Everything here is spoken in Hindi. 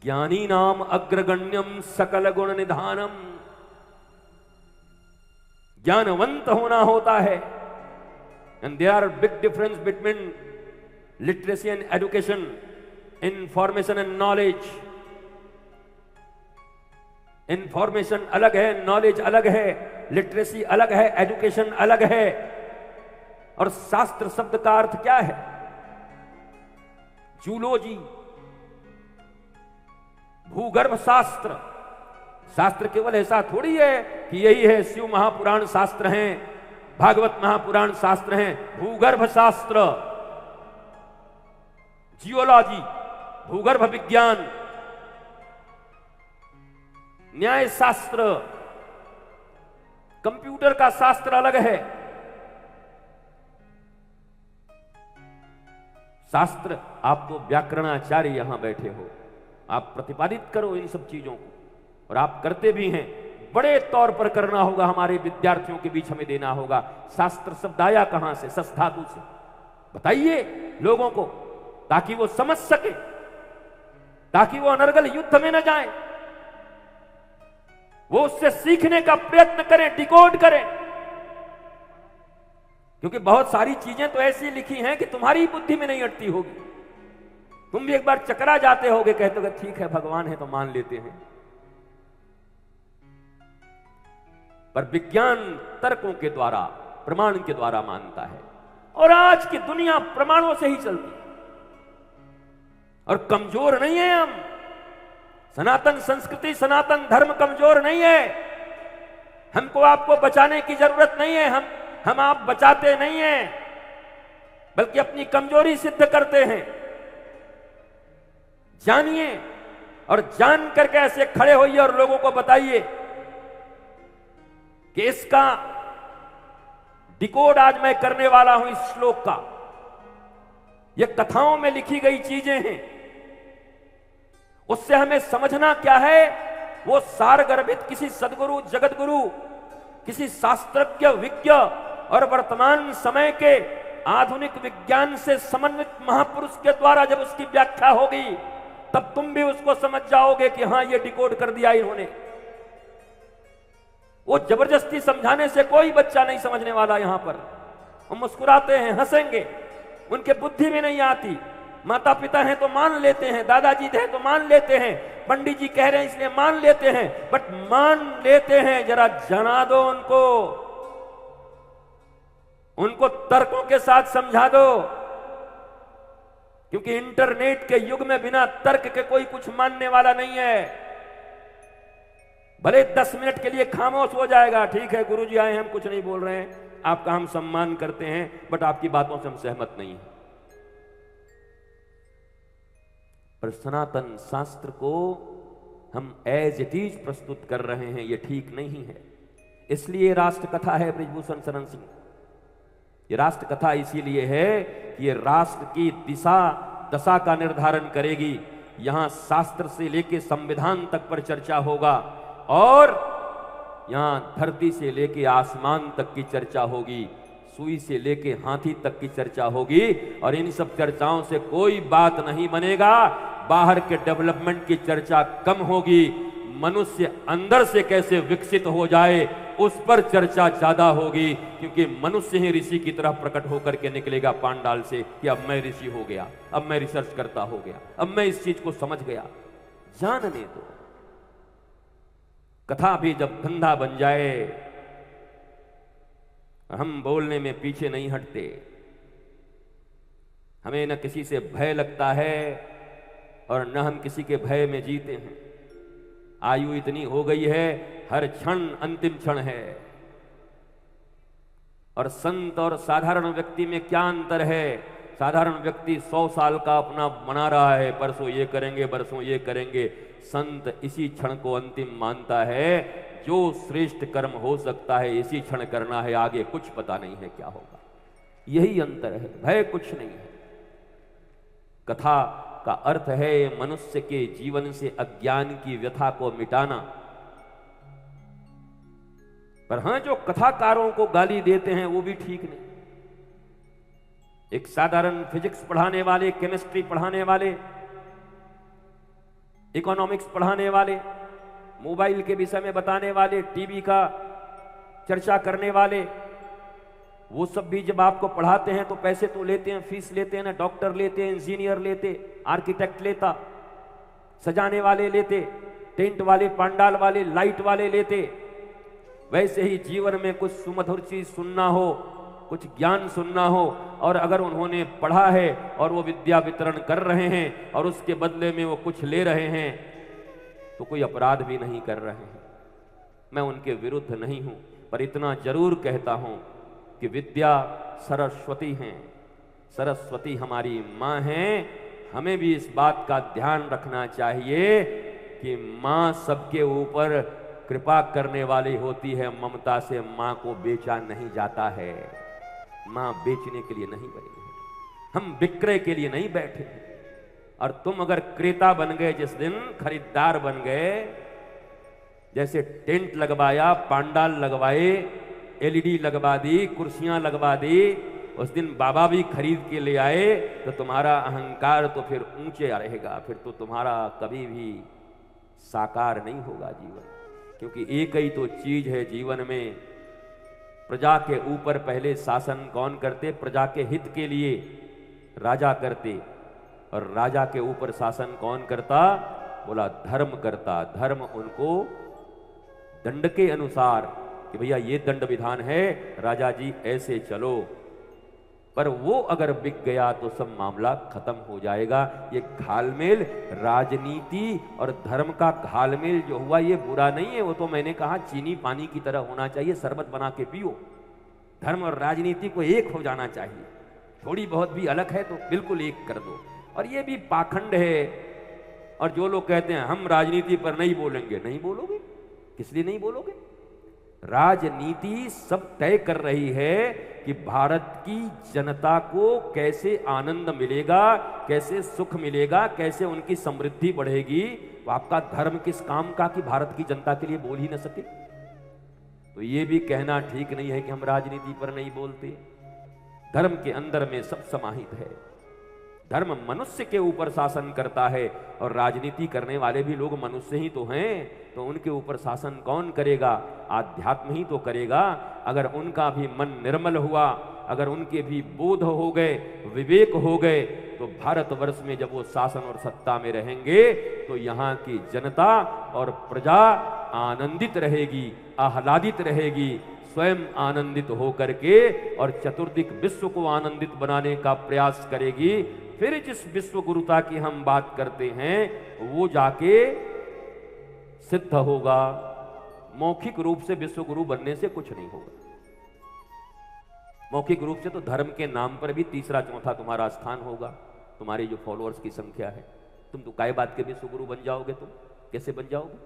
ज्ञानी नाम अग्रगण्यम सकल गुण निधानम। ज्ञानवंत होना होता है। And there are big difference between literacy and education, information and knowledge. Information अलग है, नॉलेज अलग है, लिटरेसी अलग है, एजुकेशन अलग है। और शास्त्र शब्द का अर्थ क्या है? जूलॉजी, भूगर्भ शास्त्र। शास्त्र केवल ऐसा थोड़ी है कि यही है, शिव महापुराण शास्त्र हैं, भागवत महापुराण शास्त्र हैं। भूगर्भ शास्त्र, जियोलॉजी, भूगर्भ विज्ञान, न्याय शास्त्र, कंप्यूटर का शास्त्र अलग है। शास्त्र, आप तो व्याकरणाचार्य यहां बैठे हो, आप प्रतिपादित करो इन सब चीजों को, और आप करते भी हैं। बड़े तौर पर करना होगा, हमारे विद्यार्थियों के बीच हमें देना होगा। शास्त्र शब्द आया कहां से? सस धातु से। बताइए लोगों को, ताकि वो समझ सके, ताकि वो अनर्गल युद्ध में न जाए, वो उससे सीखने का प्रयत्न करें, डिकोड करें। क्योंकि बहुत सारी चीजें तो ऐसी लिखी हैं कि तुम्हारी बुद्धि में नहीं अटती होगी। तुम भी एक बार चकरा जाते होगे, कहते हो ठीक है भगवान है तो मान लेते हैं। पर विज्ञान तर्कों के द्वारा, प्रमाण के द्वारा मानता है। और आज की दुनिया प्रमाणों से ही चलती है। और कमजोर नहीं है हम। सनातन संस्कृति, सनातन धर्म कमजोर नहीं है। हमको आपको बचाने की जरूरत नहीं है। हम आप बचाते नहीं हैं, बल्कि अपनी कमजोरी सिद्ध करते हैं। जानिए और जान करके ऐसे खड़े होइए और लोगों को बताइए कि इसका डिकोड आज मैं करने वाला हूं। इस श्लोक का, ये कथाओं में लिखी गई चीजें हैं, उससे हमें समझना क्या है? वो सारगर्भित किसी सदगुरु, जगत गुरु, किसी शास्त्रज्ञ, विज्ञ और वर्तमान समय के आधुनिक विज्ञान से समन्वित महापुरुष के द्वारा जब उसकी व्याख्या होगी, तब तुम भी उसको समझ जाओगे कि हां ये डिकोड कर दिया इन्होंने। वो जबरदस्ती समझाने से कोई बच्चा नहीं समझने वाला। यहां पर हम मुस्कुराते हैं, हंसेंगे, उनके बुद्धि में नहीं आती। माता पिता हैं तो मान लेते हैं, दादाजी हैं तो मान लेते हैं, पंडित जी कह रहे हैं इसलिए मान लेते हैं। बट मान लेते हैं, जरा जना दो उनको तर्कों के साथ समझा दो। क्योंकि इंटरनेट के युग में बिना तर्क के कोई कुछ मानने वाला नहीं है। भले 10 मिनट के लिए खामोश हो जाएगा, ठीक है गुरुजी आए हैं, हम कुछ नहीं बोल रहे हैं, आपका हम सम्मान करते हैं, बट आपकी बातों से हम सहमत नहीं हैं। पर सनातन शास्त्र को हम एज इट इज प्रस्तुत कर रहे हैं, यह ठीक नहीं है। इसलिए राष्ट्र कथा है ब्रिजभूषण शरण सिंह। ये राष्ट्र कथा इसीलिए है कि ये राष्ट्र की दिशा दशा का निर्धारण करेगी। यहां शास्त्र से लेके संविधान तक पर चर्चा होगा, और यहां धरती से लेके आसमान तक की चर्चा होगी, सुई से लेके हाथी तक की चर्चा होगी। और इन सब चर्चाओं से कोई बात नहीं बनेगा। बाहर के डेवलपमेंट की चर्चा कम होगी, मनुष्य अंदर से कैसे विकसित हो जाए उस पर चर्चा ज्यादा होगी। क्योंकि मनुष्य ही ऋषि की तरह प्रकट होकर के निकलेगा पांडाल से कि अब मैं ऋषि हो गया, अब मैं रिसर्च करता हो गया, अब मैं इस चीज को समझ गया। जानने दो। कथा भी जब धंधा बन जाए, हम बोलने में पीछे नहीं हटते। हमें न किसी से भय लगता है और न हम किसी के भय में जीते हैं। आयु इतनी हो गई है, हर क्षण अंतिम क्षण है। और संत और साधारण व्यक्ति में क्या अंतर है? साधारण व्यक्ति 100 साल का अपना बना रहा है, परसों ये करेंगे, परसों ये करेंगे। संत इसी क्षण को अंतिम मानता है। जो श्रेष्ठ कर्म हो सकता है इसी क्षण करना है, आगे कुछ पता नहीं है क्या होगा। यही अंतर है, भय कुछ नहीं है। कथा का अर्थ है मनुष्य के जीवन से अज्ञान की व्यथा को मिटाना। पर हां, जो कथाकारों को गाली देते हैं वो भी ठीक नहीं। एक साधारण फिजिक्स पढ़ाने वाले, केमिस्ट्री पढ़ाने वाले इकोनॉमिक्स पढ़ाने वाले, मोबाइल के विषय में बताने वाले, टीवी का चर्चा करने वाले, वो सब भी जब आपको पढ़ाते हैं तो पैसे तो लेते हैं, फीस लेते हैं ना। डॉक्टर लेते, इंजीनियर लेते, आर्किटेक्ट लेता, सजाने वाले लेते, टेंट वाले, पंडाल वाले, लाइट वाले लेते। वैसे ही जीवन में कुछ सुमधुर चीज सुनना हो, कुछ ज्ञान सुनना हो, और अगर उन्होंने पढ़ा है और वो विद्या वितरण कर रहे हैं और उसके बदले में वो कुछ ले रहे हैं, तो कोई अपराध भी नहीं कर रहे हैं। मैं उनके विरुद्ध नहीं हूं, पर इतना जरूर कहता हूं कि विद्या सरस्वती हैं, सरस्वती हमारी मां हैं। हमें भी इस बात का ध्यान रखना चाहिए कि मां सबके ऊपर कृपा करने वाली होती है। ममता से मां को बेचा नहीं जाता है। मां बेचने के लिए नहीं बनी है, हम विक्रय के लिए नहीं बैठे। और तुम अगर क्रेता बन गए, जिस दिन खरीदार बन गए, जैसे टेंट लगवाया, पांडाल लगवाए, एलईडी लगवा दी, कुर्सियां लगवा दी, उस दिन बाबा भी खरीद के ले आए, तो तुम्हारा अहंकार तो फिर ऊंचे रहेगा, फिर तो तुम्हारा कभी भी साकार नहीं होगा जीवन। क्योंकि एक ही तो चीज है जीवन में, प्रजा के ऊपर पहले शासन कौन करते? प्रजा के हित के लिए राजा करते, और राजा के ऊपर शासन कौन करता? बोला धर्म करता। धर्म उनको दंड के अनुसार कि भैया ये दंड विधान है, राजा जी ऐसे चलो। पर वो अगर बिक गया तो सब मामला खत्म हो जाएगा। ये घालमेल, राजनीति और धर्म का घालमेल जो हुआ, ये बुरा नहीं है। वो तो मैंने कहा चीनी पानी की तरह होना चाहिए, शरबत बना के पियो। धर्म और राजनीति को एक हो जाना चाहिए। थोड़ी बहुत भी अलग है तो बिल्कुल एक कर दो। और ये भी पाखंड है। और जो लोग कहते हैं हम राजनीति पर नहीं बोलेंगे, नहीं बोलोगे? किस लिए नहीं बोलोगे? राजनीति सब तय कर रही है कि भारत की जनता को कैसे आनंद मिलेगा, कैसे सुख मिलेगा, कैसे उनकी समृद्धि बढ़ेगी। तो आपका धर्म किस काम का कि भारत की जनता के लिए बोल ही न सके? तो ये भी कहना ठीक नहीं है कि हम राजनीति पर नहीं बोलते। धर्म के अंदर में सब समाहित है। धर्म मनुष्य के ऊपर शासन करता है, और राजनीति करने वाले भी लोग मनुष्य ही तो हैं। तो उनके ऊपर शासन कौन करेगा? आध्यात्म ही तो करेगा। अगर उनका भी मन निर्मल हुआ, अगर उनके भी बोध हो गए, विवेक हो गए, तो भारतवर्ष में जब वो शासन और सत्ता में रहेंगे तो यहाँ की जनता और प्रजा आनंदित रहेगी, आह्लादित रहेगी, स्वयं आनंदित होकर के, और चतुर्दिक विश्व को आनंदित बनाने का प्रयास करेगी। फिर जिस विश्व गुरुता की हम बात करते हैं वो जाके सिद्ध होगा। मौखिक रूप से विश्व गुरु बनने से कुछ नहीं होगा। मौखिक रूप से तो धर्म के नाम पर भी तीसरा चौथा तुम्हारा स्थान होगा, तुम्हारी जो फॉलोअर्स की संख्या है। तुम तो काय बात के विश्व गुरु बन जाओगे? तुम कैसे बन जाओगे?